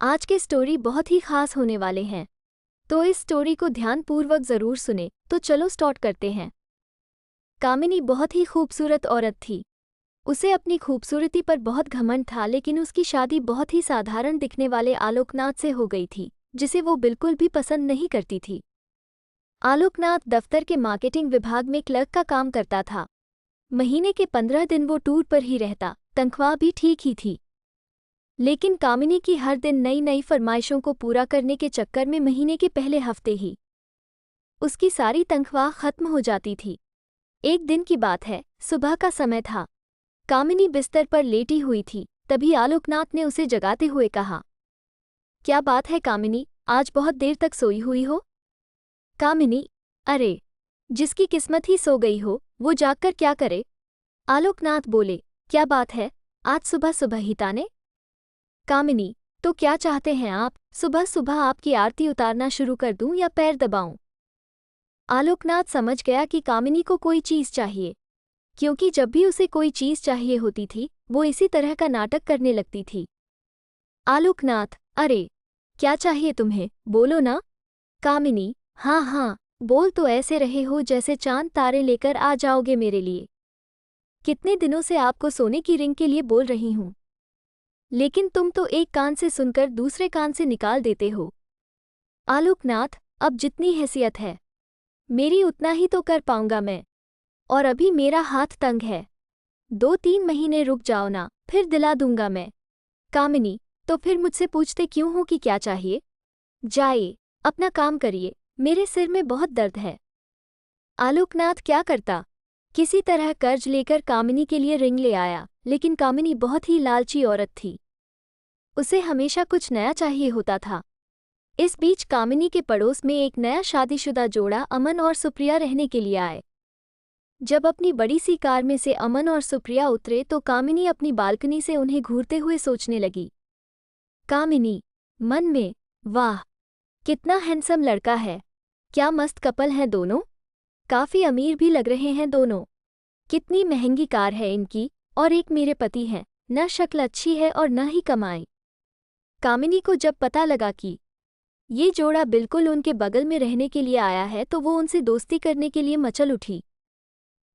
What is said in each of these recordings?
आज के स्टोरी बहुत ही खास होने वाले हैं, तो इस स्टोरी को ध्यानपूर्वक जरूर सुने। तो चलो स्टार्ट करते हैं। कामिनी बहुत ही खूबसूरत औरत थी। उसे अपनी खूबसूरती पर बहुत घमंड था, लेकिन उसकी शादी बहुत ही साधारण दिखने वाले आलोकनाथ से हो गई थी, जिसे वो बिल्कुल भी पसंद नहीं करती थी। आलोकनाथ दफ्तर के मार्केटिंग विभाग में क्लर्क का काम करता था। महीने के 15 दिन वो टूर पर ही रहता, तनख्वाह भी ठीक ही थी। लेकिन कामिनी की हर दिन नई नई फरमाइशों को पूरा करने के चक्कर में महीने के पहले हफ्ते ही उसकी सारी तनख्वाह खत्म हो जाती थी। एक दिन की बात है, सुबह का समय था। कामिनी बिस्तर पर लेटी हुई थी, तभी आलोकनाथ ने उसे जगाते हुए कहा, क्या बात है कामिनी, आज बहुत देर तक सोई हुई हो? कामिनी, अरे, जिसकी किस्मत ही सो गई हो वो जागकर क्या करे? आलोकनाथ बोले, क्या बात है, आज सुबह सुबह ही ताने? कामिनी, तो क्या चाहते हैं आप, सुबह सुबह आपकी आरती उतारना शुरू कर दूं या पैर दबाऊं? आलोकनाथ समझ गया कि कामिनी को कोई चीज़ चाहिए, क्योंकि जब भी उसे कोई चीज़ चाहिए होती थी वो इसी तरह का नाटक करने लगती थी। आलोकनाथ, अरे, क्या चाहिए तुम्हें, बोलो ना। कामिनी, हाँ हाँ, बोल तो ऐसे रहे हो जैसे चांद तारे लेकर आ जाओगे मेरे लिए। कितने दिनों से आपको सोने की रिंग के लिए बोल रही हूँ, लेकिन तुम तो एक कान से सुनकर दूसरे कान से निकाल देते हो। आलोकनाथ, अब जितनी हैसियत है मेरी उतना ही तो कर पाऊंगा मैं, और अभी मेरा हाथ तंग है। 2-3 महीने रुक जाओ ना, फिर दिला दूंगा मैं। कामिनी, तो फिर मुझसे पूछते क्यों हो कि क्या चाहिए? जाइए, अपना काम करिए, मेरे सिर में बहुत दर्द है। आलोकनाथ क्या करता? किसी तरह कर्ज लेकर कामिनी के लिए रिंग ले आया, लेकिन कामिनी बहुत ही लालची औरत थी। उसे हमेशा कुछ नया चाहिए होता था। इस बीच कामिनी के पड़ोस में एक नया शादीशुदा जोड़ा अमन और सुप्रिया रहने के लिए आए। जब अपनी बड़ी सी कार में से अमन और सुप्रिया उतरे तो कामिनी अपनी बालकनी से उन्हें घूरते हुए सोचने लगी। कामिनी, मन में, वाह, कितना हैंडसम लड़का है, क्या मस्त कपल हैं दोनों, काफी अमीर भी लग रहे हैं दोनों। कितनी महंगी कार है इनकी, और एक मेरे पति हैं, न शक्ल अच्छी है और न ही कमाई। कामिनी को जब पता लगा कि ये जोड़ा बिल्कुल उनके बगल में रहने के लिए आया है तो वो उनसे दोस्ती करने के लिए मचल उठी।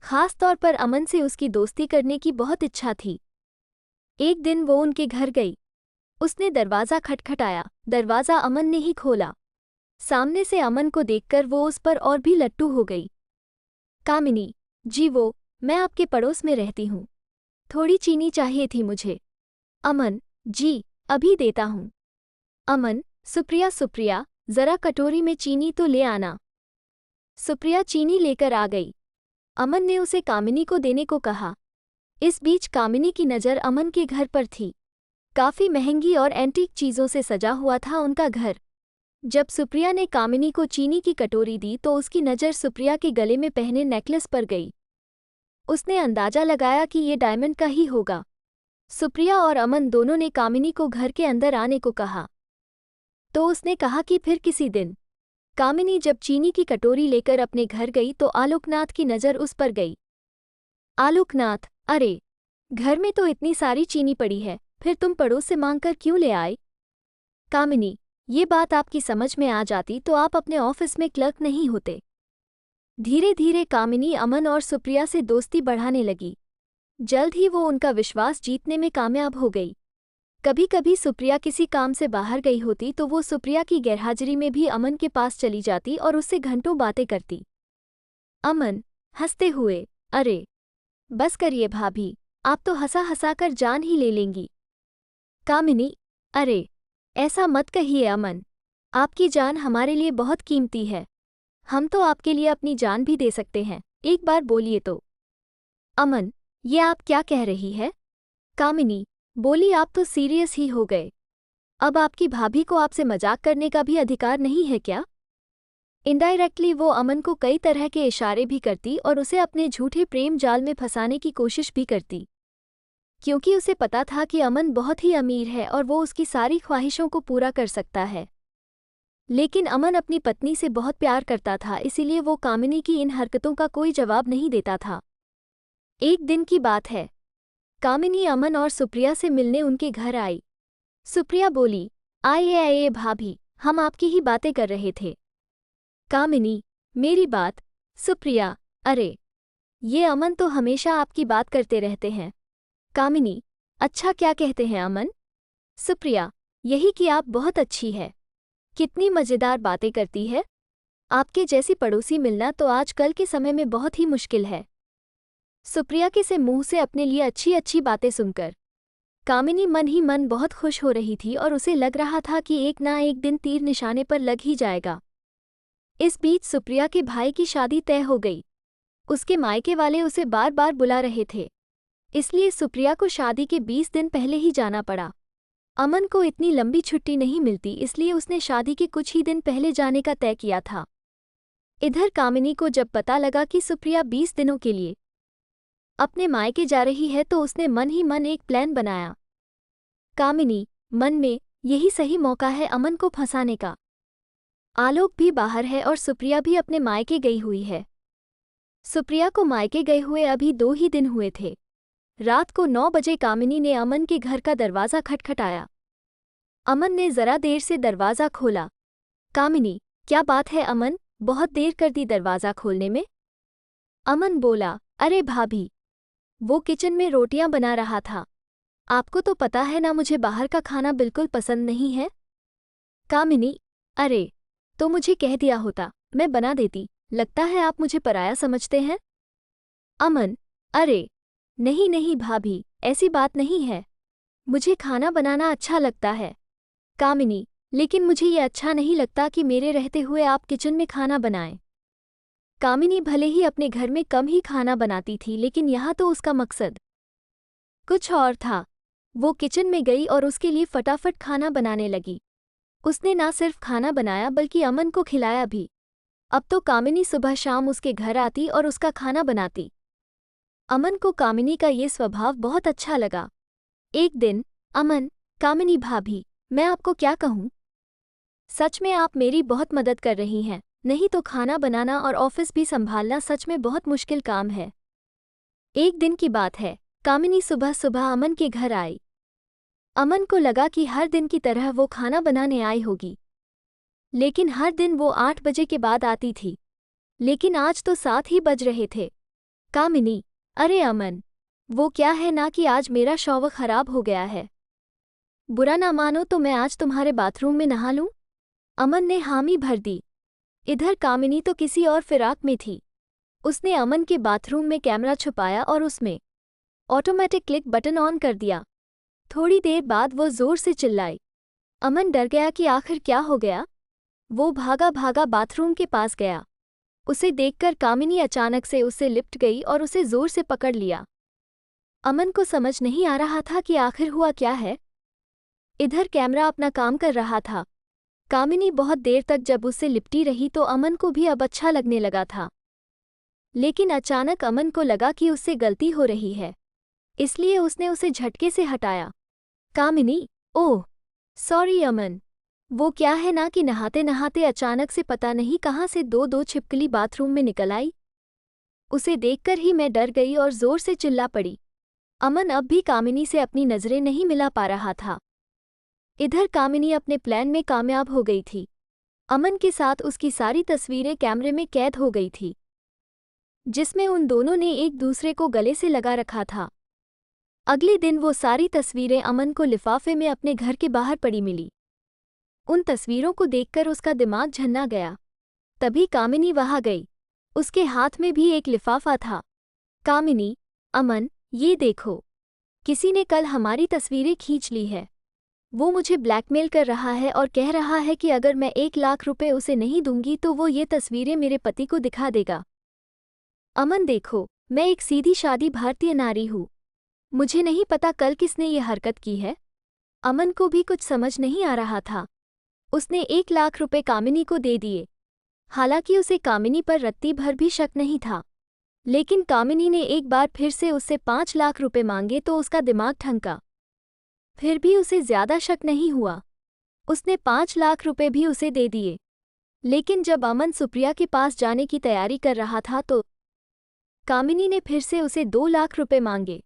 खास तौर पर अमन से उसकी दोस्ती करने की बहुत इच्छा थी। एक दिन वो उनके घर गई। उसने दरवाज़ा खटखटाया, दरवाज़ा अमन ने ही खोला। सामने से अमन को देखकर वो उस पर और भी लट्टू हो गई। कामिनी, जी वो, मैं आपके पड़ोस में रहती हूँ, थोड़ी चीनी चाहिए थी मुझे। अमन, जी, अभी देता हूँ। अमन, सुप्रिया, जरा कटोरी में चीनी तो ले आना। सुप्रिया चीनी लेकर आ गई। अमन ने उसे कामिनी को देने को कहा। इस बीच कामिनी की नज़र अमन के घर पर थी। काफ़ी महंगी और एंटीक चीज़ों से सजा हुआ था उनका घर। जब सुप्रिया ने कामिनी को चीनी की कटोरी दी तो उसकी नज़र सुप्रिया के गले में पहने नेकलेस पर गई। उसने अंदाजा लगाया कि ये डायमंड का ही होगा। सुप्रिया और अमन दोनों ने कामिनी को घर के अंदर आने को कहा, तो उसने कहा कि फिर किसी दिन। कामिनी जब चीनी की कटोरी लेकर अपने घर गई तो आलोकनाथ की नज़र उस पर गई। आलोकनाथ, अरे, घर में तो इतनी सारी चीनी पड़ी है, फिर तुम पड़ोस से मांगकर क्यों ले आए? कामिनी, ये बात आपकी समझ में आ जाती तो आप अपने ऑफिस में क्लर्क नहीं होते। धीरे धीरे कामिनी अमन और सुप्रिया से दोस्ती बढ़ाने लगी। जल्द ही वो उनका विश्वास जीतने में कामयाब हो गई। कभी कभी सुप्रिया किसी काम से बाहर गई होती तो वो सुप्रिया की गैरहाजिरी में भी अमन के पास चली जाती और उससे घंटों बातें करती। अमन, हंसते हुए, अरे, बस करिए भाभी, आप तो हंसा हंसा कर जान ही ले लेंगी। कामिनी, अरे, ऐसा मत कहिए अमन, आपकी जान हमारे लिए बहुत कीमती है। हम तो आपके लिए अपनी जान भी दे सकते हैं, एक बार बोलिए तो। अमन, ये आप क्या कह रही है? कामिनी बोली, आप तो सीरियस ही हो गए। अब आपकी भाभी को आपसे मजाक करने का भी अधिकार नहीं है क्या? इनडायरेक्टली वो अमन को कई तरह के इशारे भी करती और उसे अपने झूठे प्रेम जाल में फंसाने की कोशिश भी करती, क्योंकि उसे पता था कि अमन बहुत ही अमीर है और वो उसकी सारी ख्वाहिशों को पूरा कर सकता है। लेकिन अमन अपनी पत्नी से बहुत प्यार करता था, इसीलिए वो कामिनी की इन हरकतों का कोई जवाब नहीं देता था। एक दिन की बात है, कामिनी अमन और सुप्रिया से मिलने उनके घर आई। सुप्रिया बोली, आइए आइए भाभी, हम आपकी ही बातें कर रहे थे। कामिनी, मेरी बात। सुप्रिया, अरे ये अमन तो हमेशा आपकी बात करते रहते हैं। कामिनी, अच्छा क्या कहते हैं अमन? सुप्रिया, यही कि आप बहुत अच्छी है। कितनी मज़ेदार बातें करती है। आपके जैसी पड़ोसी मिलना तो आजकल के समय में बहुत ही मुश्किल है। सुप्रिया के से मुंह से अपने लिए अच्छी अच्छी बातें सुनकर कामिनी मन ही मन बहुत खुश हो रही थी और उसे लग रहा था कि एक ना एक दिन तीर निशाने पर लग ही जाएगा। इस बीच सुप्रिया के भाई की शादी तय हो गई। उसके मायके वाले उसे बार बार बुला रहे थे, इसलिए सुप्रिया को शादी के 20 दिन पहले ही जाना पड़ा। अमन को इतनी लंबी छुट्टी नहीं मिलती, इसलिए उसने शादी के कुछ ही दिन पहले जाने का तय किया था। इधर कामिनी को जब पता लगा कि सुप्रिया 20 दिनों के लिए अपने मायके जा रही है तो उसने मन ही मन एक प्लान बनाया। कामिनी मन में, यही सही मौका है अमन को फंसाने का। आलोक भी बाहर है और सुप्रिया भी अपने मायके गई हुई है। सुप्रिया को मायके गए हुए अभी 2 ही दिन हुए थे। रात को 9 बजे कामिनी ने अमन के घर का दरवाज़ा खटखटाया। अमन ने ज़रा देर से दरवाज़ा खोला। कामिनी, क्या बात है अमन, बहुत देर कर दी दरवाज़ा खोलने में? अमन बोला, अरे भाभी, वो किचन में रोटियां बना रहा था। आपको तो पता है ना मुझे बाहर का खाना बिल्कुल पसंद नहीं है। कामिनी, अरे तो मुझे कह दिया होता, मैं बना देती। लगता है आप मुझे पराया समझते हैं। अमन, अरे नहीं नहीं भाभी, ऐसी बात नहीं है। मुझे खाना बनाना अच्छा लगता है। कामिनी, लेकिन मुझे ये अच्छा नहीं लगता कि मेरे रहते हुए आप किचन में खाना बनाएं। कामिनी भले ही अपने घर में कम ही खाना बनाती थी, लेकिन यहाँ तो उसका मकसद कुछ और था। वो किचन में गई और उसके लिए फटाफट खाना बनाने लगी। उसने ना सिर्फ खाना बनाया बल्कि अमन को खिलाया भी। अब तो कामिनी सुबह शाम उसके घर आती और उसका खाना बनाती। अमन को कामिनी का ये स्वभाव बहुत अच्छा लगा। एक दिन, अमन, कामिनी भाभी, मैं आपको क्या कहूँ? सच में आप मेरी बहुत मदद कर रही हैं, नहीं तो खाना बनाना और ऑफिस भी संभालना सच में बहुत मुश्किल काम है। एक दिन की बात है, कामिनी सुबह सुबह अमन के घर आई। अमन को लगा कि हर दिन की तरह वो खाना बनाने आई होगी, लेकिन हर दिन वो 8 बजे के बाद आती थी। लेकिन आज तो 7 ही बज रहे थे। कामिनी, अरे अमन, वो क्या है ना कि आज मेरा शॉवर खराब हो गया है। बुरा ना मानो तो मैं आज तुम्हारे बाथरूम में नहा लूं? अमन ने हामी भर दी। इधर कामिनी तो किसी और फिराक में थी। उसने अमन के बाथरूम में कैमरा छुपाया और उसमें ऑटोमेटिक क्लिक बटन ऑन कर दिया। थोड़ी देर बाद वो जोर से चिल्लाई। अमन डर गया कि आखिर क्या हो गया। वो भागा भागा बाथरूम के पास गया। उसे देखकर कामिनी अचानक से उससे लिपट गई और उसे जोर से पकड़ लिया। अमन को समझ नहीं आ रहा था कि आखिर हुआ क्या है। इधर कैमरा अपना काम कर रहा था। कामिनी बहुत देर तक जब उससे लिपटी रही तो अमन को भी अब अच्छा लगने लगा था। लेकिन अचानक अमन को लगा कि उससे गलती हो रही है, इसलिए उसने उसे झटके से हटाया। कामिनी, ओह सॉरी अमन। वो क्या है ना कि नहाते नहाते अचानक से पता नहीं कहाँ से दो छिपकली बाथरूम में निकल आई। उसे देखकर ही मैं डर गई और जोर से चिल्ला पड़ी। अमन अब भी कामिनी से अपनी नज़रें नहीं मिला पा रहा था। इधर कामिनी अपने प्लान में कामयाब हो गई थी। अमन के साथ उसकी सारी तस्वीरें कैमरे में कैद हो गई थी, जिसमें उन दोनों ने एक दूसरे को गले से लगा रखा था। अगले दिन वो सारी तस्वीरें अमन को लिफाफे में अपने घर के बाहर पड़ी मिली। उन तस्वीरों को देखकर उसका दिमाग झन्ना गया। तभी कामिनी वहां गई। उसके हाथ में भी एक लिफाफा था। कामिनी, अमन, ये देखो, किसी ने कल हमारी तस्वीरें खींच ली है। वो मुझे ब्लैकमेल कर रहा है और कह रहा है कि अगर मैं 1 लाख रुपए उसे नहीं दूंगी तो वो ये तस्वीरें मेरे पति को दिखा देगा। अमन देखो, मैं एक सीधी शादी भारतीय नारी हूँ। मुझे नहीं पता कल किसने ये हरकत की है। अमन को भी कुछ समझ नहीं आ रहा था। उसने 1 लाख रुपए कामिनी को दे दिए। हालांकि उसे कामिनी पर रत्ती भर भी शक नहीं था, लेकिन कामिनी ने एक बार फिर से उससे 5 लाख रुपए मांगे तो उसका दिमाग ठनका। फिर भी उसे ज्यादा शक नहीं हुआ। उसने 5 लाख रुपए भी उसे दे दिए। लेकिन जब अमन सुप्रिया के पास जाने की तैयारी कर रहा था तो कामिनी ने फिर से उसे 2 लाख रुपए मांगे।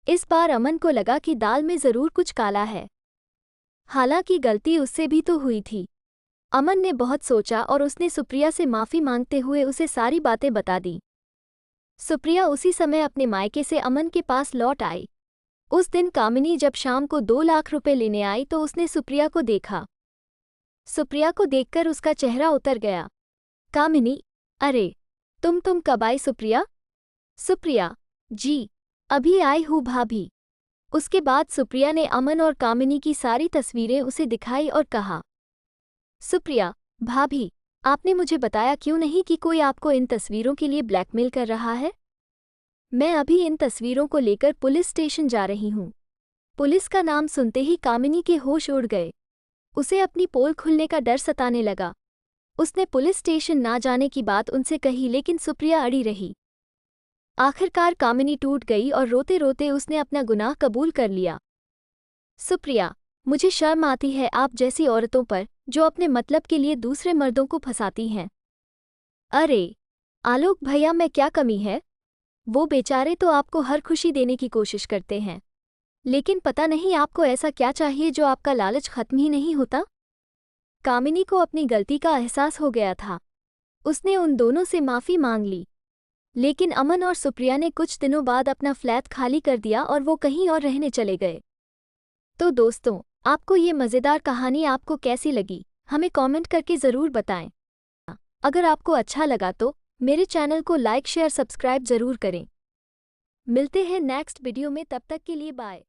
इस बार अमन को लगा कि दाल में जरूर कुछ काला है। हालांकि गलती उससे भी तो हुई थी। अमन ने बहुत सोचा और उसने सुप्रिया से माफ़ी मांगते हुए उसे सारी बातें बता दी। सुप्रिया उसी समय अपने मायके से अमन के पास लौट आई। उस दिन कामिनी जब शाम को 2 लाख रुपए लेने आई तो उसने सुप्रिया को देखा। सुप्रिया को देखकर उसका चेहरा उतर गया। कामिनी, अरे तुम कब आई सुप्रिया? सुप्रिया, जी अभी आई हूँ भाभी। उसके बाद सुप्रिया ने अमन और कामिनी की सारी तस्वीरें उसे दिखाई और कहा, सुप्रिया, भाभी, आपने मुझे बताया क्यों नहीं कि कोई आपको इन तस्वीरों के लिए ब्लैकमेल कर रहा है? मैं अभी इन तस्वीरों को लेकर पुलिस स्टेशन जा रही हूँ। पुलिस का नाम सुनते ही कामिनी के होश उड़ गए। उसे अपनी पोल खुलने का डर सताने लगा। उसने पुलिस स्टेशन ना जाने की बात उनसे कही लेकिन सुप्रिया अड़ी रही। आखिरकार कामिनी टूट गई और रोते रोते उसने अपना गुनाह कबूल कर लिया। सुप्रिया, मुझे शर्म आती है आप जैसी औरतों पर जो अपने मतलब के लिए दूसरे मर्दों को फंसाती हैं। अरे आलोक भैया, में क्या कमी है? वो बेचारे तो आपको हर खुशी देने की कोशिश करते हैं, लेकिन पता नहीं आपको ऐसा क्या चाहिए जो आपका लालच खत्म ही नहीं होता। कामिनी को अपनी गलती का एहसास हो गया था। उसने उन दोनों से माफ़ी मांग ली, लेकिन अमन और सुप्रिया ने कुछ दिनों बाद अपना फ्लैट खाली कर दिया और वो कहीं और रहने चले गए। तो दोस्तों, आपको ये मज़ेदार कहानी आपको कैसी लगी, हमें कमेंट करके ज़रूर बताएं। अगर आपको अच्छा लगा तो मेरे चैनल को लाइक शेयर सब्सक्राइब ज़रूर करें। मिलते हैं नेक्स्ट वीडियो में, तब तक के लिए बाय।